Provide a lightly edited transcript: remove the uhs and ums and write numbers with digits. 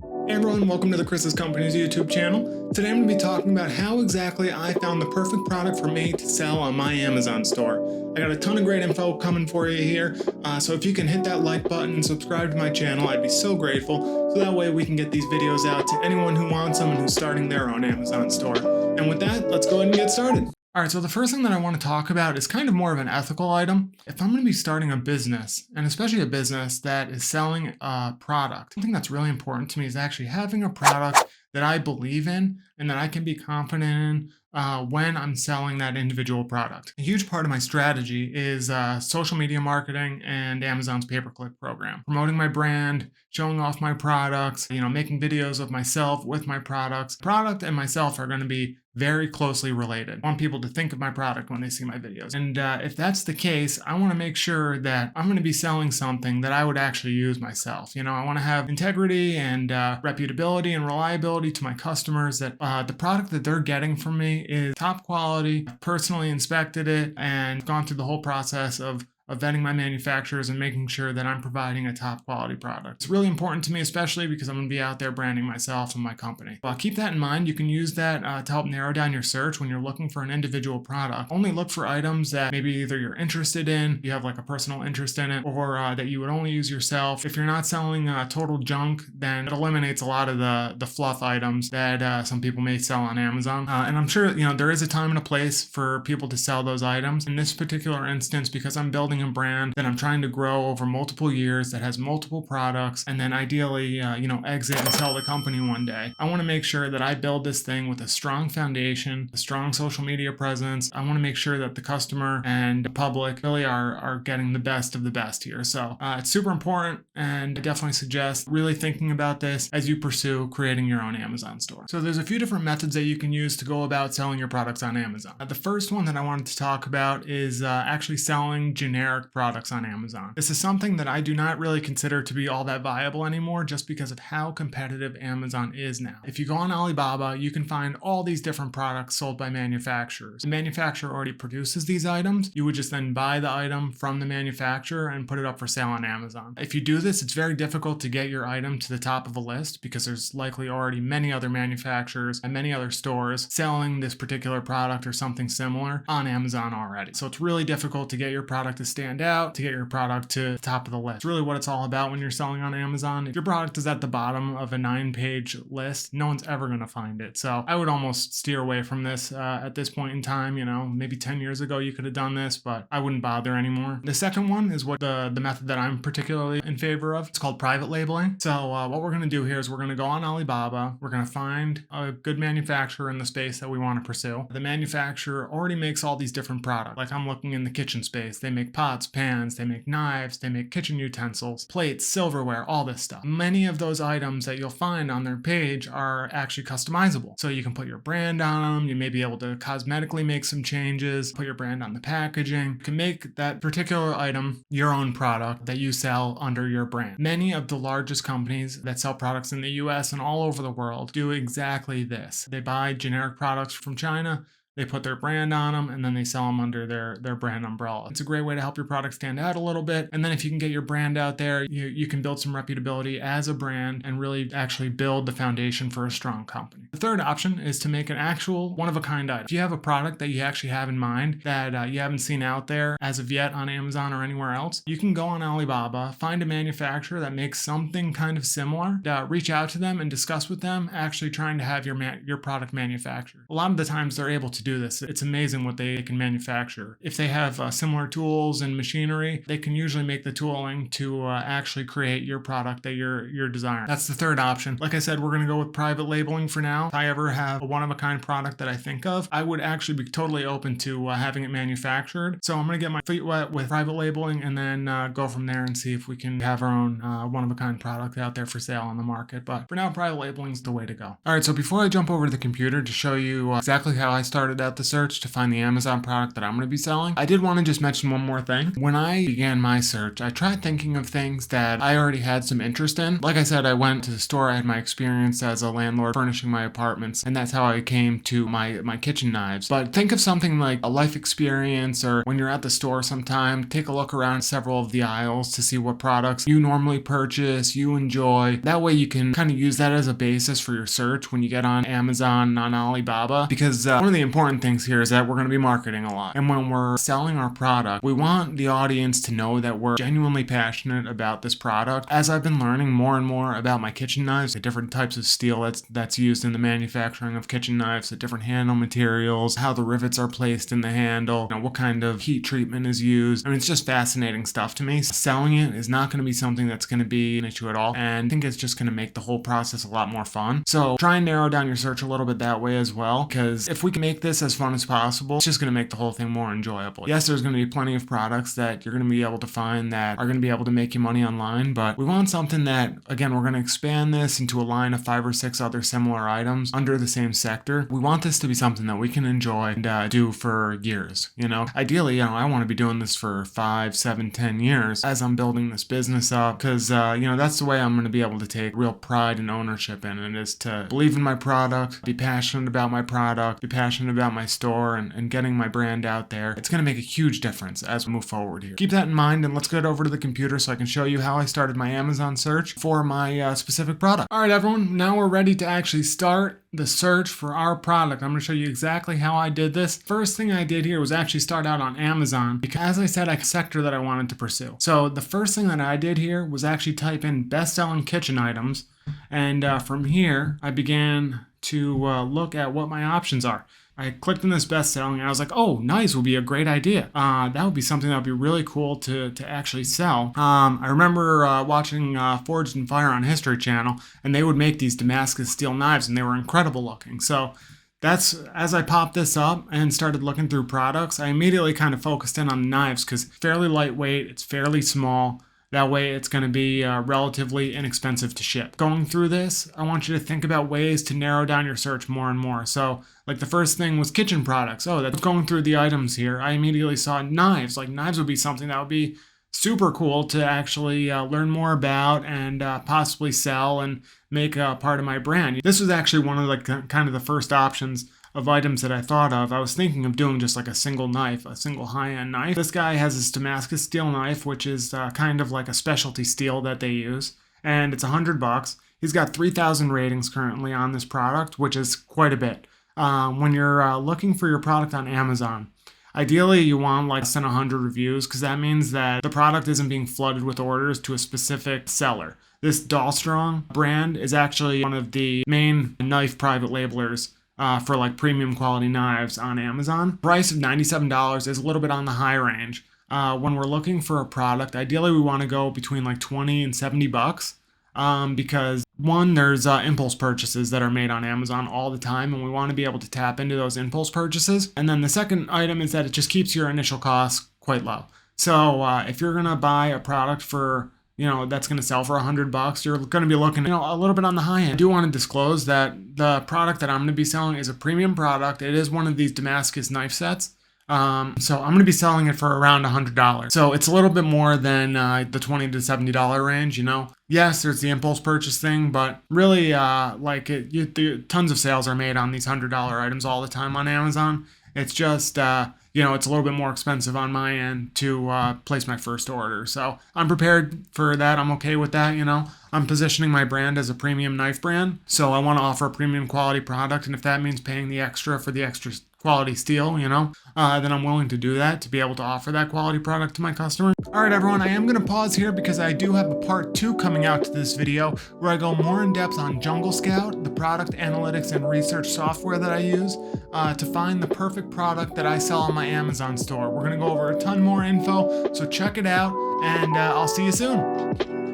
Hey everyone, welcome to the Chris's Company's YouTube channel. Today I'm going to be talking about how exactly I found the perfect product for me to sell on my Amazon store. I got a ton of great info coming for you here, so if you can hit that like button and subscribe to my channel, I'd be so grateful, so that way we can get these videos out to anyone who wants them and who's starting their own Amazon store. And with that, let's go ahead and get started. Alright, so the first thing that I want to talk about is kind of more of an ethical item. If I'm going to be starting a business, and especially a business that is selling a product, something that's really important to me is actually having a product that I believe in and that I can be confident in when I'm selling that individual product. A huge part of my strategy is social media marketing and Amazon's pay-per-click program. Promoting my brand, showing off my products, making videos of myself with my products. Product and myself are going to be very closely related. I want people to think of my product when they see my videos. And if that's the case, I want to make sure that I'm going to be selling something that I would actually use myself. I want to have integrity and reputability and reliability to my customers that the product that they're getting from me is top quality. I've personally inspected it and gone through the whole process of vetting my manufacturers and making sure that I'm providing a top quality product. It's really important to me, especially because I'm going to be out there branding myself and my company. Well, keep that in mind. You can use that to help narrow down your search when you're looking for an individual product. Only look for items that maybe either you're interested in, you have like a personal interest in it, or that you would only use yourself. If you're not selling total junk, then it eliminates a lot of the fluff items that some people may sell on Amazon. And I'm sure there is a time and a place for people to sell those items. In this particular instance, because I'm building a brand that I'm trying to grow over multiple years that has multiple products, and then ideally exit and sell the company one day, I want to make sure that I build this thing with a strong foundation, a strong social media presence. I want to make sure that the customer and the public really are getting the best of the best here. So it's super important, and I definitely suggest really thinking about this as you pursue creating your own Amazon store. So there's a few different methods that you can use to go about selling your products on Amazon. The first one that I wanted to talk about is actually selling generic products on Amazon. This is something that I do not really consider to be all that viable anymore, just because of how competitive Amazon is now. If you go on Alibaba, you can find all these different products sold by manufacturers. The manufacturer already produces these items. You would just then buy the item from the manufacturer and put it up for sale on Amazon. If you do this, it's very difficult to get your item to the top of a list because there's likely already many other manufacturers and many other stores selling this particular product or something similar on Amazon already. So it's really difficult to get your product to stand out, to get your product to the top of the list. It's really what it's all about when you're selling on Amazon. If your product is at the bottom of a 9-page list, no one's ever going to find it. So I would almost steer away from this at this point in time. Maybe 10 years ago you could have done this, but I wouldn't bother anymore. The second one is what the method that I'm particularly in favor of. It's called private labeling. So what we're going to do here is we're going to go on Alibaba. We're going to find a good manufacturer in the space that we want to pursue. The manufacturer already makes all these different products. Like I'm looking in the kitchen space. They make pots, pans, they make knives, they make kitchen utensils, plates, silverware, all this stuff. Many of those items that you'll find on their page are actually customizable. So you can put your brand on them. You may be able to cosmetically make some changes, put your brand on the packaging. You can make that particular item your own product that you sell under your brand. Many of the largest companies that sell products in the US and all over the world do exactly this. They buy generic products from China, they put their brand on them, and then they sell them under their brand umbrella. It's a great way to help your product stand out a little bit. And then if you can get your brand out there, you can build some reputability as a brand and really actually build the foundation for a strong company. The third option is to make an actual one-of-a-kind item. If you have a product that you actually have in mind that you haven't seen out there as of yet on Amazon or anywhere else, you can go on Alibaba, find a manufacturer that makes something kind of similar, reach out to them and discuss with them actually trying to have your product manufactured. A lot of the times they're able to do this. It's amazing what they can manufacture. If they have similar tools and machinery, they can usually make the tooling to actually create your product that you're desiring. That's the third option. Like I said, we're going to go with private labeling for now. If I ever have a one-of-a-kind product that I think of, I would actually be totally open to having it manufactured. So I'm going to get my feet wet with private labeling and then go from there and see if we can have our own one-of-a-kind product out there for sale on the market. But for now, private labeling is the way to go. All right, so before I jump over to the computer to show you exactly how I started started out the search to find the Amazon product that I'm going to be selling, I did want to just mention one more thing. When I began my search, I tried thinking of things that I already had some interest in. Like I said, I went to the store, I had my experience as a landlord furnishing my apartments, and that's how I came to my kitchen knives. But think of something like a life experience, or when you're at the store sometime, take a look around several of the aisles to see what products you normally purchase, you enjoy. That way you can kind of use that as a basis for your search when you get on Amazon, on Alibaba, because one of the important things here is that we're going to be marketing a lot. And when we're selling our product, we want the audience to know that we're genuinely passionate about this product. As I've been learning more and more about my kitchen knives, the different types of steel that's used in the manufacturing of kitchen knives, the different handle materials, how the rivets are placed in the handle, what kind of heat treatment is used. I mean, it's just fascinating stuff to me. Selling it is not going to be something that's going to be an issue at all, and I think it's just going to make the whole process a lot more fun. So try and narrow down your search a little bit that way as well, because if we can make this as fun as possible, it's just going to make the whole thing more enjoyable. Yes, there's going to be plenty of products that you're going to be able to find that are going to be able to make you money online, but we want something that, again, we're going to expand this into a line of 5 or 6 other similar items under the same sector. We want this to be something that we can enjoy and do for years. Ideally, I want to be doing this for 5, 7, 10 years as I'm building this business up, because that's the way I'm going to be able to take real pride and ownership in it, is to believe in my product, be passionate about my product, be passionate about my store, and getting my brand out there. It's going to make a huge difference as we move forward here. Keep that in mind, and let's get over to the computer so I can show you how I started my Amazon search for my specific product. All right, everyone, now we're ready to actually start the search for our product. I'm going to show you exactly how I did this. First thing I did here was actually start out on Amazon, because as I said, I had a sector that I wanted to pursue. So the first thing that I did here was actually type in best-selling kitchen items, and from here I began to look at what my options are. I clicked on this best-selling, and I was like, oh, knives would be a great idea. That would be something that would be really cool to actually sell. I remember watching Forged in Fire on History Channel, and they would make these Damascus steel knives, and they were incredible looking. So that's, as I popped this up and started looking through products, I immediately kind of focused in on the knives, because it's fairly lightweight, it's fairly small. That way it's going to be relatively inexpensive to ship. Going through this, I want you to think about ways to narrow down your search more and more. So like the first thing was kitchen products. Oh, that's going through the items here. I immediately saw knives. Like knives would be something that would be super cool to actually learn more about and possibly sell and make a part of my brand. This was actually one of kind of the first options of items that I thought of. I was thinking of doing just like a single knife, a single high-end knife. This guy has this Damascus steel knife, which is kind of like a specialty steel that they use, and it's $100. He's got 3,000 ratings currently on this product, which is quite a bit. When you're looking for your product on Amazon, ideally you want like less than 100 reviews, because that means that the product isn't being flooded with orders to a specific seller. This Dahlstrong brand is actually one of the main knife private labelers for like premium quality knives on Amazon. Price of $97 is a little bit on the high range. When we're looking for a product, ideally we want to go between like 20 and 70 bucks. Because one, there's impulse purchases that are made on Amazon all the time, and we want to be able to tap into those impulse purchases. And then the second item is that it just keeps your initial costs quite low. So if you're gonna buy a product for that's going to sell for $100, you're going to be looking, a little bit on the high end. I do want to disclose that the product that I'm going to be selling is a premium product. It is one of these Damascus knife sets. So I'm going to be selling it for around $100. So it's a little bit more than the $20 to $70 range, Yes, there's the impulse purchase thing, but really, tons of sales are made on these $100 items all the time on Amazon. It's just, it's a little bit more expensive on my end to place my first order. So I'm prepared for that. I'm okay with that, I'm positioning my brand as a premium knife brand. So I want to offer a premium quality product. And if that means paying the extra for the extra quality steel, then I'm willing to do that to be able to offer that quality product to my customer. All right, everyone, I am going to pause here because I do have a part 2 coming out to this video where I go more in depth on Jungle Scout, the product analytics and research software that I use to find the perfect product that I sell on my Amazon store. We're going to go over a ton more info, so check it out, and I'll see you soon.